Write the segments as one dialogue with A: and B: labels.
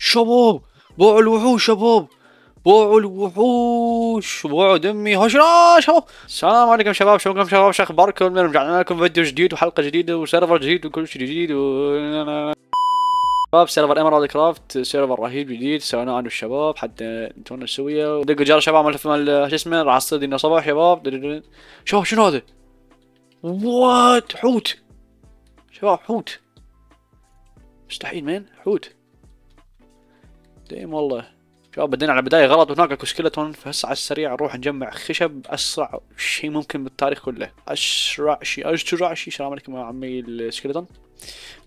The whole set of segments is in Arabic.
A: شباب، بوعوا الوحوش شباب، بوعوا الوحوش، بوعوا دمي هشرا شباب. السلام عليكم شباب، شلونكم شباب؟ شو اخباركم؟ رجعنا لكم فيديو جديد وحلقة جديدة وسيرفر جديد وكل شيء جديد شباب سيرفر ايمرالد كرافت، سيرفر رهيب جديد سويناه انا والشباب حتى نتونس سويا. دقوا جرس شباب، مال شو اسمه، راح تصير دينا صباح شباب. شباب شنو هذا؟ وات حوت شباب، حوت مستحيل مين حوت دايم والله. شباب بدينا على بداية غلط وهناك اكو سكيلتون، فهسه على السريع نروح نجمع خشب اسرع شيء ممكن بالتاريخ كله. اسرع شيء. السلام عليكم يا عمي السكيلتون.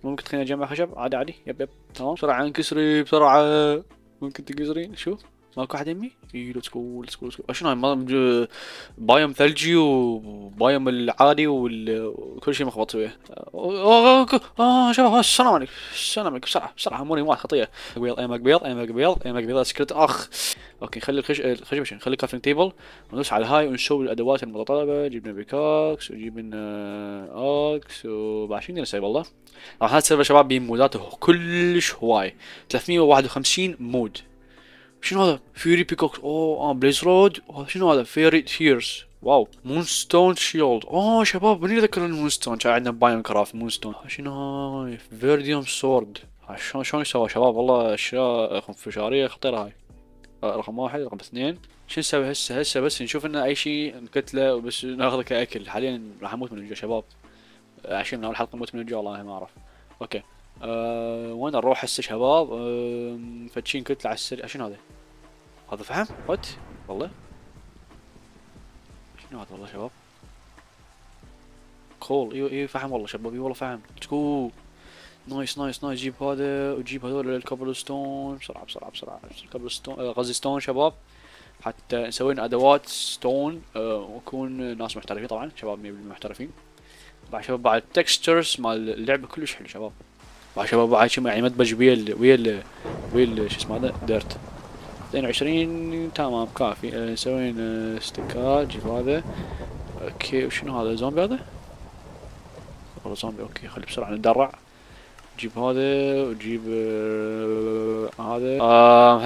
A: ممكن تخليني اجمع خشب عادي عادي. يب تمام. بسرعة انكسري بسرعة. ممكن تنكسرين شو؟ ماكو احد يمي؟ اي ليتس جو ليتس جو. شنو هاي؟ بايوم ثلجي وبايوم العادي وكل شيء مخبط وياه. شباب السلام عليكم. السلام عليكم. بسرعة بسرعة، اموري واحد خطية. بيض اي مقبيض اي مقبيض اي مقبيض سكرت اخ. اوكي خلي الخشب شنو، خلي كافينج تيبل وندوس على هاي ونسوي الادوات المتطلبة. جبنا بيكاكس وجبنا اكس وبعد شنو نسوي والله. راح هذا السيرفر شباب بموداته كلش هواي، 351 مود. شنو هذا؟ فيوري بيكوك، بليز رود. شنو هذا؟ فيوري تيرز. واو. مونستون شيلد. شباب من يذكر المونستون؟ كان عندنا بايون كرافت مونستون. شنو هاي؟ فيرديوم سورد. شلون يسوى شباب؟ والله اشياء خنفشارية خطيرة هاي. رقم واحد. رقم اثنين شو نسوي هسه بس نشوف لنا اي شيء نقتله وبس ناخذه كاكل. حاليا راح اموت من الجوع شباب، عشان من اول حلقة اموت من الجوع والله ما اعرف. اوكي وين نروح هسه شباب؟ فتشين كتلة على السريع. شنو هذا؟ هذا فحم؟ وات؟ والله شنو هذا والله شباب؟ كول. ايوه فحم والله شباب، اي والله فحم. ليتس نايس نايس نايس. جيب هذا وجيب هذول الكابل ستون بسرعة بسرعة بسرعة. كابل ستون غزي ستون شباب، حتى نسوي لنا ادوات ستون ونكون ناس محترفين طبعا شباب، 100% محترفين. بعد شباب بعد التكستشرز مال اللعبة كلش حلو شباب. بعد شباب بعد شي يعني مدمج ويا شو اسمه هذا ديرت. 22 تمام كافي. نسوي ستيكات. جيب هذا. اوكي وشنو هذا؟ زومبي هذا؟ والله زومبي. اوكي خلي بسرعة ندرع. جيب هذا وجيب هذا.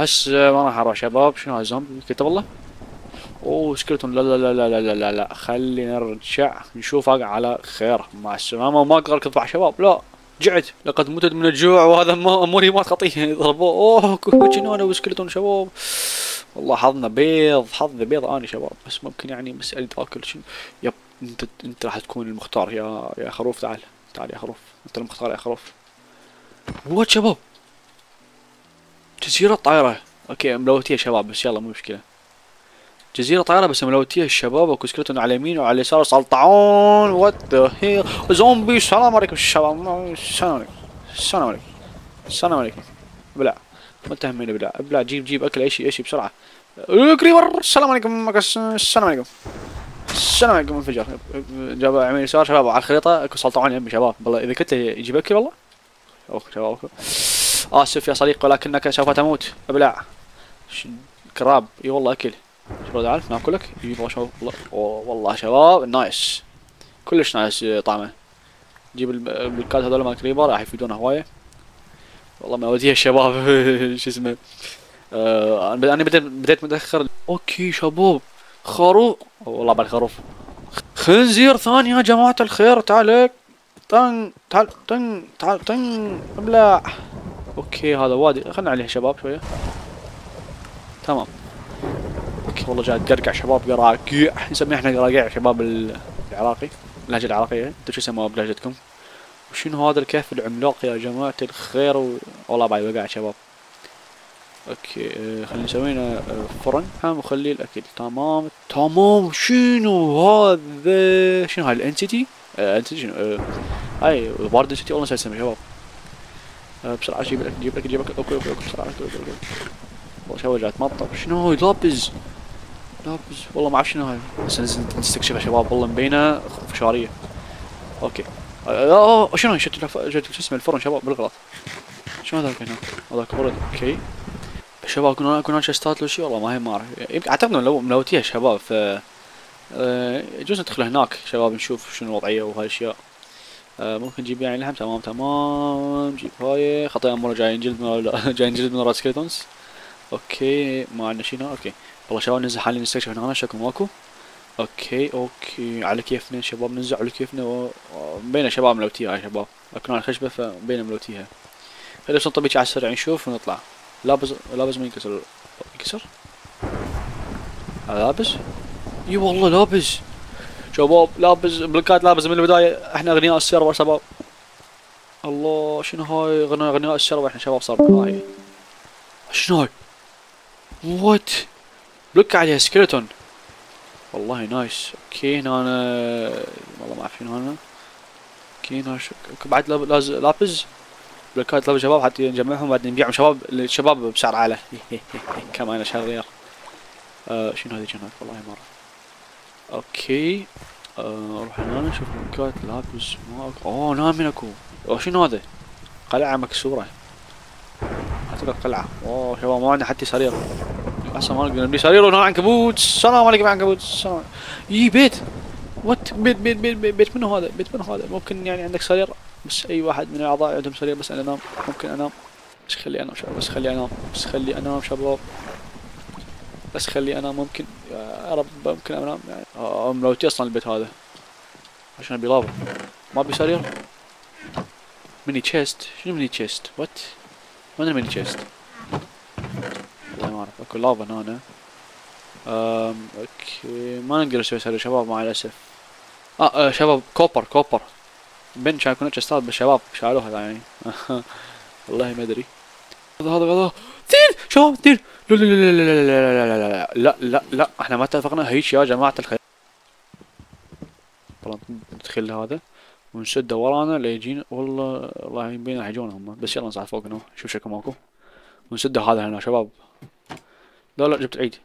A: هسه ما راح اروح شباب. شنو هذا؟ زومبي كتب والله. سكرتون. لا لا لا لا لا لا لا، خلي نرجع نشوفك على خير. مع السلامة. وما اقدر اقطع شباب، لا جعت، لقد متت من الجوع وهذا اموري ما خطيه. ضربوه. كوتشينونا وسكرتون شباب. والله حظنا بيض، حظ بيض اني شباب. بس ممكن يعني مسألة اكل شنو. يب انت راح تكون المختار يا خروف. تعال تعال يا خروف، انت المختار يا خروف. وات شباب؟ جزيرة طايرة. اوكي ملوتية شباب بس يلا مو مشكلة. جزيرة طايرة بس ملوتية الشباب. اكو سكرتون على اليمين وعلى اليسار سلطعون. وات ذا هيل. زومبي. السلام عليكم الشباب. السلام عليكم. السلام عليكم. السلام عليكم. ابلع ما تهمني. ابلع ابلع. جيب اكل اي شيء بسرعة. كريبر. السلام عليكم. السلام عليكم. السلام عليكم. انفجر. جاب يمين يسار شباب على الخريطة اكو سلطعون يمي شباب. والله اذا كنت يجيب اكل والله. شباب اسف يا صديقي ولكنك سوف تموت. ابلع. كراب. اي والله اكل. شباب تعال ناكلك. اي والله والله شباب نايس، كلش نايس طعمه. جيب البلكات هذول مال كريبر راح يفيدونا هواية والله. ما اوديها الشباب. شو اسمه. انا بديت متاخر. اوكي شباب خروف. والله بالخروف. خنزير ثاني يا جماعة الخير. تعالك تعال تعال ابلع. اوكي هذا وادي، خلنا عليه شباب شوية. تمام. اوكي والله جاي قرقع شباب، قراقيع نسميه احنا قراقيع شباب العراقي، اللهجة العراقية. انتو شو يسموها بلهجتكم؟ وشنو هذا الكهف العملاق يا جماعة الخير والله باي وقع شباب. اوكي خلينا نسوينا فرن وخلي الاكل. تمام تمام. شنو هذا؟ شنو هاي الانتيتي؟ انتيتي شنو؟ هاي بارد انتيتي والله نسيت اسمها شباب. بسرعة جيب الاكل جيب الاكل جيب الاكل. اوكي بسرعة اوكي. والله شو جاي تمطر. شنو هاي؟ لابز والله ما اعرف شنو هاي، بس نستكشفها شباب. والله مبينة فشارية. اوكي شنو شو اسمه الفرن شباب بالغلط. شنو هذاك هنا؟ هذاك برد. اوكي شباب كنا شستات لو شي والله ما اعرف. اعتقد ملوتيها شباب، ف يجوز ندخل هناك شباب نشوف شنو الوضعية وهاي الاشياء. ممكن نجيب يعني لحم. تمام تمام. نجيب هاي خطايا مرة جايين جلد من جايين جلد من راس سكيلتونز. اوكي ما عندنا شي هنا. اوكي والله شباب ننزل حاليا نستكشف هنا شكو ماكو. اوكي على كيفنا شباب ننزل على كيفنا بينا شباب ملوتيها يا شباب. اكلنا الخشبة فبينا ملوتيها. خلينا بس نطبيج على السريع نشوف ونطلع. لابس ما ينكسر. ينكسر؟ لابس؟ اي والله لابس. شباب لابس بلوكات لابس من البداية. احنا اغنياء السيرفر شباب. الله شنو هاي اغنياء السيرفر احنا شباب صار هاي. شنو هاي؟ وات؟ بلوك عليها سكيلتون. والله نايس. اوكي هنا والله ما اعرف شنو هنا. اوكي هنا بعد لابس بلوكات لابس شباب حتى نجمعهم بعدين نبيعهم شباب للشباب بسعر اعلى. كمان شهرير. شنو هذي هناك والله مرة. اوكي اروح هنا نشوف بلوكات لابس اوه نامين اكو. شنو هذا؟ قلعة مكسورة. اعتقد قلعة. اوه شباب ما عندنا حتى سرير. اصلا ما نقدر نبني سرير وهنا عنكبوت. السلام عليكم يا عنكبوت. السلام. بيت. وات بيت منو هذا؟ بيت منو هذا؟ ممكن يعني عندك سرير بس اي واحد من الاعضاء عندهم سرير بس انا انام. ممكن انام. بس خلي انام شباب. بس خلي انام. بس خلي انام شباب. بس خلي انام ممكن. يا رب ممكن انام يعني. ملوتي اصلا البيت هذا. عشان ابي لافا. ما ابي سرير. ميني تشيست. شنو ميني تشيست؟ وات؟ وين الميني تشيست؟ والله ما اعرف. اكو لافا هنا. اوكي ما نقدر نسوي سرير شباب مع الاسف. شباب كوبر. بن كان يكون تشيستات بالشباب شالوها يعني. والله ما ادري. هذا ثير شباب ثير. لا لا لا لا لا لا لا لا لا احنا ما اتفقنا هيك يا جماعة الخير. والله ندخل هذا ونسده ورانا ليجينا. والله يبينا يحجونا هم بس يلا نصعد فوق هنا شوف شكو ماكو. ونسده هذا هنا شباب. لا جبت عيد.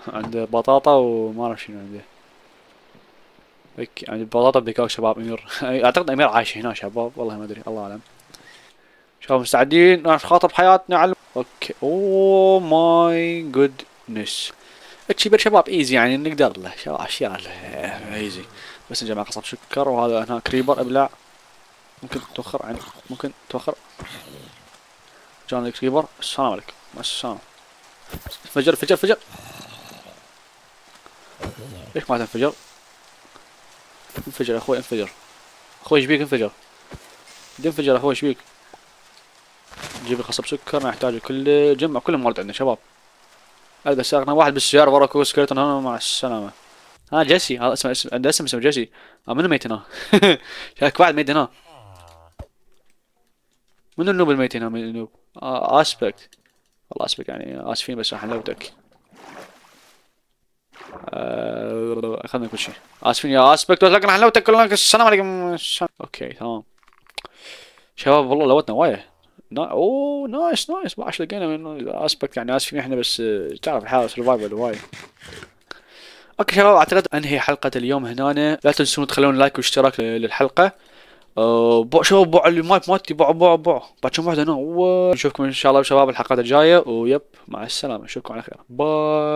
A: عنده بطاطا وما اعرف شنو عنده. هيك يعني بطاطا بدكاك شباب امير. اعتقد امير عايش هنا شباب والله ما ادري الله اعلم. شباب مستعدين نخاطر بحياتنا على اوكي. اوه ماي جودنس. اتشيبر شباب ايزي يعني نقدر له شباب اشياء ايزي. بس نجمع قصب سكر وهذا هنا كريبر ابلع. ممكن توخر يعني ممكن توخر. جانا الكريبر. السلام عليكم. مع السلامة. فجر. ليش ما تنفجر؟ انفجر اخوي انفجر. اخوي ايش بيك انفجر؟ انفجر اخوي ايش بيك؟ نجيب الخصب سكر نحتاج كله. جمع كل موارد عندنا شباب. هذا ساقنا واحد بالسيارة وراكو سكرتون هنا مع السلامة. جيسي هذا اسمه عنده اسمه جيسي. منو ميت هنا؟ شايف واحد ميت هنا. منو النوب الميت هنا؟ من النوب؟ اسبكت. والله اسبكت يعني اسفين بس راح نلوتك. اخذنا كل شيء. اسفين يا اسبكت لكن راح نلوتك كلنا. السلام عليكم. اوكي تمام. شباب والله لوتنا وايه. اوه نايس باش لقينا من اسبكت يعني اسفين احنا بس تعرف الحياة سرفايفل هواي. اوكي شباب اعتقد انهي حلقة اليوم هنا. لا تنسون تخلون لايك واشتراك للحلقة. شباب بوع المايك مالتي بوع باتشون واحد هنا. نشوفكم ان شاء الله شباب الحلقات الجاية ويب مع السلامة. اشوفكم على خير. باي.